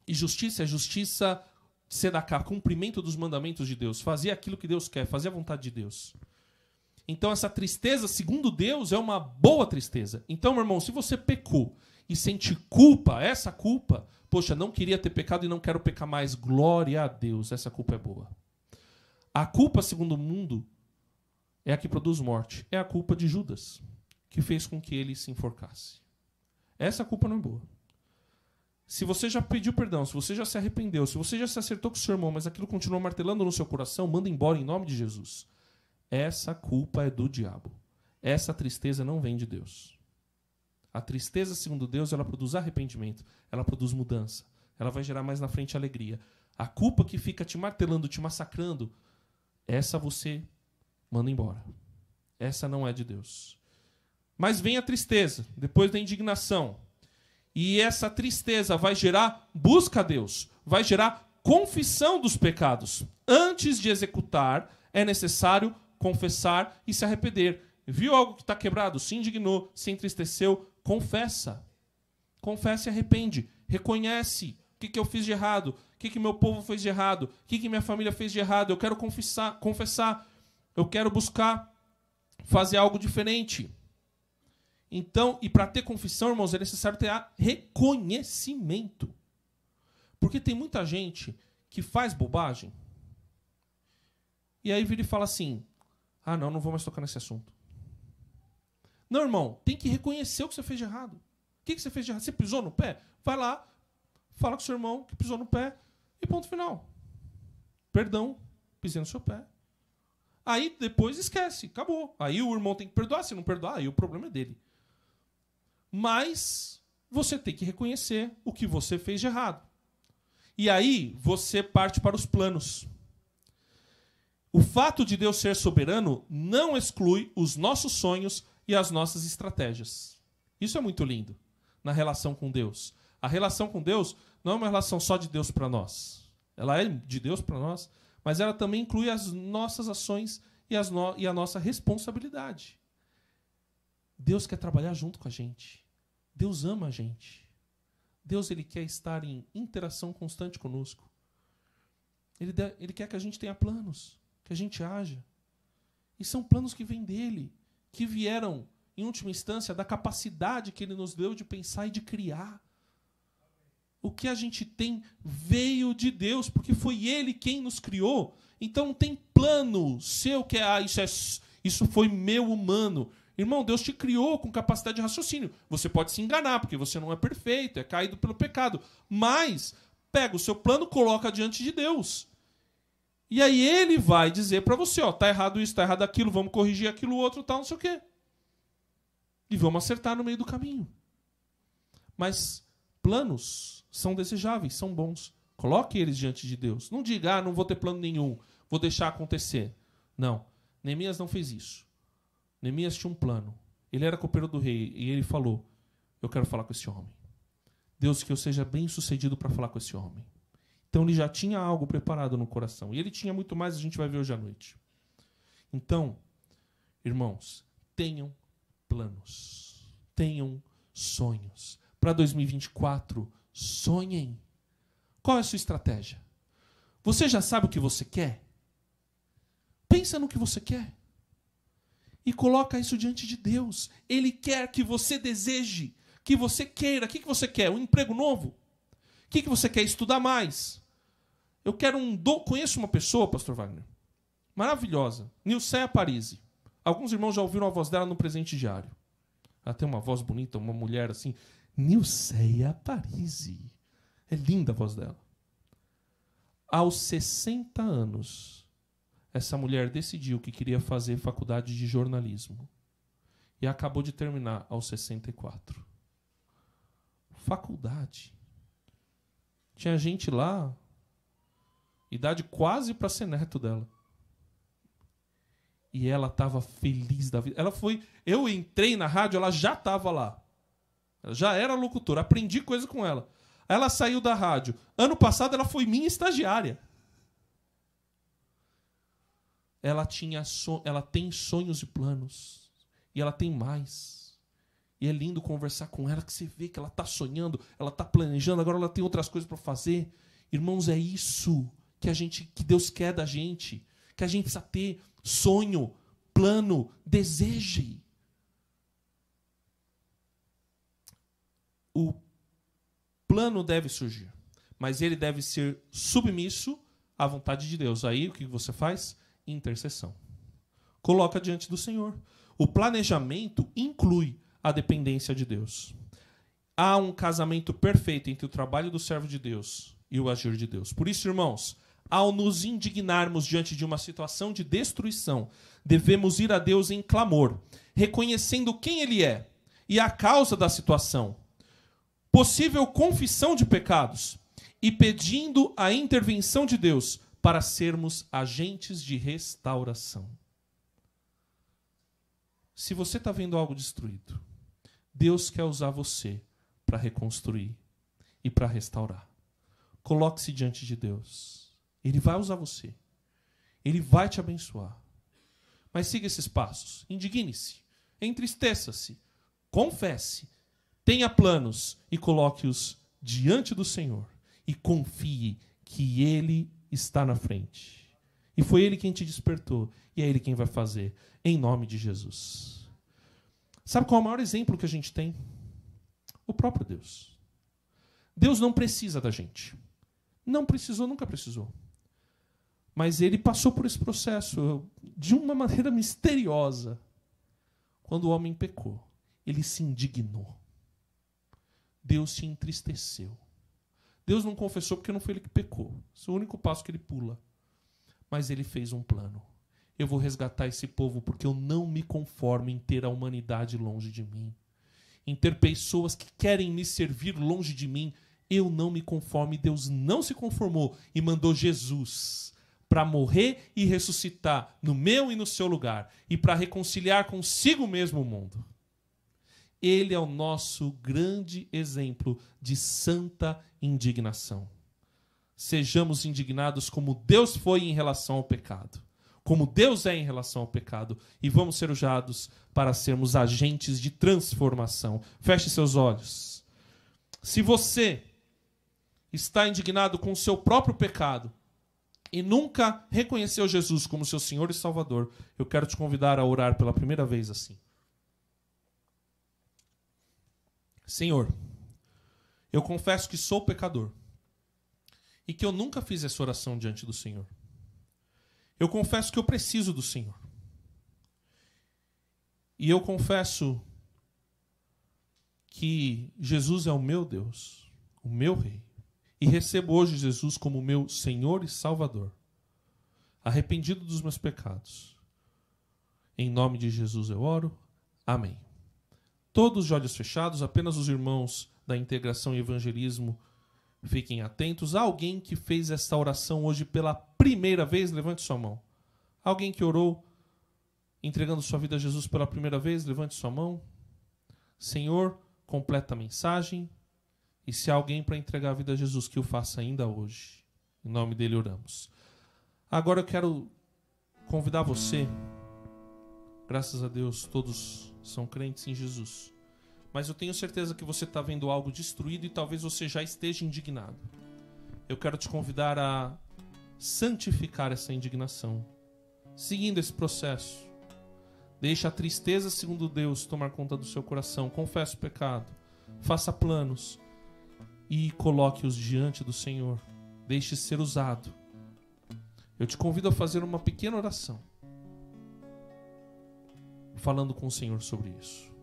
E justiça é justiça tzedakah, cumprimento dos mandamentos de Deus. Fazer aquilo que Deus quer, fazer a vontade de Deus. Então essa tristeza, segundo Deus, é uma boa tristeza. Então, meu irmão, se você pecou e sente culpa, essa culpa, poxa, não queria ter pecado e não quero pecar mais, glória a Deus, essa culpa é boa. A culpa, segundo o mundo, é a que produz morte. É a culpa de Judas, que fez com que ele se enforcasse. Essa culpa não é boa. Se você já pediu perdão, se você já se arrependeu, se você já se acertou com o seu irmão, mas aquilo continua martelando no seu coração, manda embora em nome de Jesus. Essa culpa é do diabo. Essa tristeza não vem de Deus. A tristeza, segundo Deus, ela produz arrependimento, ela produz mudança, ela vai gerar mais na frente alegria. A culpa que fica te martelando, te massacrando, essa você manda embora. Essa não é de Deus. Mas vem a tristeza, depois da indignação. E essa tristeza vai gerar busca a Deus, vai gerar confissão dos pecados. Antes de executar, é necessário confessar e se arrepender. Viu algo que está quebrado? Se indignou, se entristeceu, confessa. Confessa e arrepende. Reconhece o que eu fiz de errado, o que meu povo fez de errado, o que minha família fez de errado. Eu quero confessar. Eu quero buscar fazer algo diferente. Então, e para ter confissão, irmãos, é necessário ter reconhecimento. Porque tem muita gente que faz bobagem e aí vira e fala assim, não vou mais tocar nesse assunto. Não, irmão, tem que reconhecer o que você fez de errado. O que você fez de errado? Você pisou no pé? Vai lá, fala com o seu irmão que pisou no pé e ponto final. Perdão, pisei no seu pé. Aí depois esquece, acabou. Aí o irmão tem que perdoar, se não perdoar, aí o problema é dele. Mas você tem que reconhecer o que você fez de errado. E aí você parte para os planos. O fato de Deus ser soberano não exclui os nossos sonhos e as nossas estratégias. Isso é muito lindo na relação com Deus. A relação com Deus não é uma relação só de Deus para nós. Ela é de Deus para nós, mas ela também inclui as nossas ações e a nossa responsabilidade. Deus quer trabalhar junto com a gente. Deus ama a gente. Deus ele quer estar em interação constante conosco. Ele quer que a gente tenha planos, que a gente haja. E são planos que vêm dele, que vieram em última instância, da capacidade que Ele nos deu de pensar e de criar. O que a gente tem veio de Deus, porque foi Ele quem nos criou. Então não tem plano seu que isso foi meu humano. Irmão, Deus te criou com capacidade de raciocínio. Você pode se enganar, porque você não é perfeito, é caído pelo pecado. Mas pega o seu plano, coloca diante de Deus. E aí Ele vai dizer para você, ó, tá errado isso, tá errado aquilo, vamos corrigir aquilo outro, tal, não sei o quê. E vamos acertar no meio do caminho. Mas planos são desejáveis, são bons. Coloque eles diante de Deus. Não diga, não vou ter plano nenhum, vou deixar acontecer. Não. Neemias não fez isso. Neemias tinha um plano. Ele era copeiro do rei e ele falou, eu quero falar com esse homem. Deus, que eu seja bem sucedido para falar com esse homem. Então ele já tinha algo preparado no coração. E ele tinha muito mais, a gente vai ver hoje à noite. Então, irmãos, tenham planos. Tenham sonhos. Para 2024, sonhem. Qual é a sua estratégia? Você já sabe o que você quer? Pensa no que você quer. E coloca isso diante de Deus. Ele quer que você deseje, que você queira. O que você quer? Um emprego novo? O que você quer? Estudar mais? Eu quero Conheço uma pessoa, pastor Wagner, maravilhosa, Nilceia Parisi. Alguns irmãos já ouviram a voz dela no Presente Diário. Ela tem uma voz bonita, uma mulher assim. Nilceia Parisi. É linda a voz dela. Aos 60 anos, essa mulher decidiu que queria fazer faculdade de jornalismo. E acabou de terminar aos 64. Faculdade. Tinha gente lá, idade quase para ser neto dela. E ela estava feliz da vida. Eu entrei na rádio, ela já estava lá. Ela já era locutora, aprendi coisa com ela. Ela saiu da rádio. Ano passado ela foi minha estagiária. Ela tem sonhos e planos. E ela tem mais. E é lindo conversar com ela, que você vê que ela está sonhando, ela está planejando, agora ela tem outras coisas para fazer. Irmãos, é isso que Deus quer da gente. Que a gente precisa ter sonho, plano, deseje. O plano deve surgir, mas ele deve ser submisso à vontade de Deus. Aí o que você faz? Intercessão. Coloca diante do Senhor. O planejamento inclui a dependência de Deus. Há um casamento perfeito entre o trabalho do servo de Deus e o agir de Deus. Por isso, irmãos, ao nos indignarmos diante de uma situação de destruição, devemos ir a Deus em clamor, reconhecendo quem Ele é e a causa da situação, possível confissão de pecados e pedindo a intervenção de Deus para sermos agentes de restauração. Se você está vendo algo destruído, Deus quer usar você para reconstruir e para restaurar. Coloque-se diante de Deus. Ele vai usar você. Ele vai te abençoar. Mas siga esses passos. Indigne-se. Entristeça-se. Confesse. Tenha planos e coloque-os diante do Senhor. E confie que Ele está na frente. E foi Ele quem te despertou. E é Ele quem vai fazer. Em nome de Jesus. Sabe qual é o maior exemplo que a gente tem? O próprio Deus. Deus não precisa da gente. Não precisou, nunca precisou. Mas Ele passou por esse processo de uma maneira misteriosa. Quando o homem pecou, Ele se indignou. Deus se entristeceu. Deus não confessou porque não foi Ele que pecou. Esse é o único passo que Ele pula. Mas Ele fez um plano. Eu vou resgatar esse povo porque eu não me conformo em ter a humanidade longe de mim. Em ter pessoas que querem me servir longe de mim. Eu não me conformo. E Deus não se conformou e mandou Jesus para morrer e ressuscitar no meu e no seu lugar. E para reconciliar consigo mesmo o mundo. Ele é o nosso grande exemplo de santa indignação. Sejamos indignados como Deus foi em relação ao pecado. Como Deus é em relação ao pecado. E vamos ser usados para sermos agentes de transformação. Feche seus olhos. Se você está indignado com o seu próprio pecado e nunca reconheceu Jesus como seu Senhor e Salvador, eu quero te convidar a orar pela primeira vez assim. Senhor, eu confesso que sou pecador e que eu nunca fiz essa oração diante do Senhor. Eu confesso que eu preciso do Senhor. E eu confesso que Jesus é o meu Deus, o meu Rei. E recebo hoje Jesus como meu Senhor e Salvador, arrependido dos meus pecados. Em nome de Jesus eu oro. Amém. Todos de olhos fechados, apenas os irmãos da integração e evangelismo fiquem atentos. Há alguém que fez esta oração hoje pela primeira vez? Levante sua mão. Alguém que orou entregando sua vida a Jesus pela primeira vez? Levante sua mão. Senhor, completa a mensagem. E se há alguém para entregar a vida a Jesus, que o faça ainda hoje. Em nome dele oramos. Agora eu quero convidar você. Graças a Deus, todos são crentes em Jesus. Mas eu tenho certeza que você está vendo algo destruído e talvez você já esteja indignado. Eu quero te convidar a santificar essa indignação, seguindo esse processo. Deixe a tristeza, segundo Deus, tomar conta do seu coração. Confesse o pecado. Faça planos e coloque-os diante do Senhor. Deixe ser usado. Eu te convido a fazer uma pequena oração, falando com o Senhor sobre isso.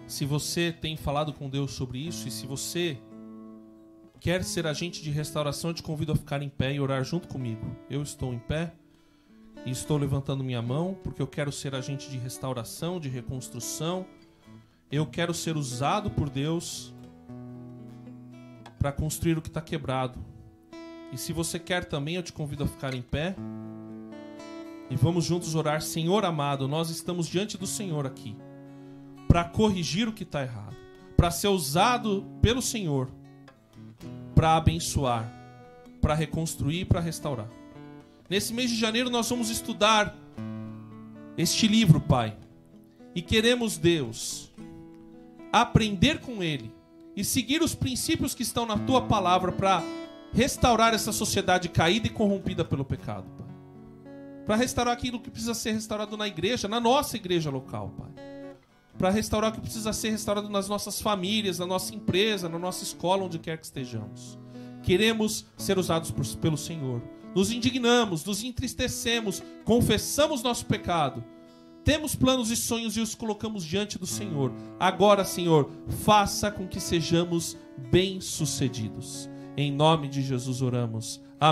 Se você tem falado com Deus sobre isso e se você quer ser agente de restauração, eu te convido a ficar em pé e orar junto comigo. Eu estou em pé e estou levantando minha mão porque eu quero ser agente de restauração, de reconstrução. Eu quero ser usado por Deus para construir o que está quebrado. E se você quer também, eu te convido a ficar em pé e vamos juntos orar. Senhor amado, nós estamos diante do Senhor aqui para corrigir o que está errado, para ser usado pelo Senhor, para abençoar, para reconstruir, para restaurar. Nesse mês de janeiro nós vamos estudar este livro, Pai, e queremos, Deus, aprender com ele e seguir os princípios que estão na Tua Palavra para restaurar essa sociedade caída e corrompida pelo pecado, Pai. Para restaurar aquilo que precisa ser restaurado na igreja, na nossa igreja local, Pai. Para restaurar o que precisa ser restaurado nas nossas famílias, na nossa empresa, na nossa escola, onde quer que estejamos. Queremos ser usados pelo Senhor. Nos indignamos, nos entristecemos, confessamos nosso pecado. Temos planos e sonhos e os colocamos diante do Senhor. Agora, Senhor, faça com que sejamos bem-sucedidos. Em nome de Jesus oramos. Amém.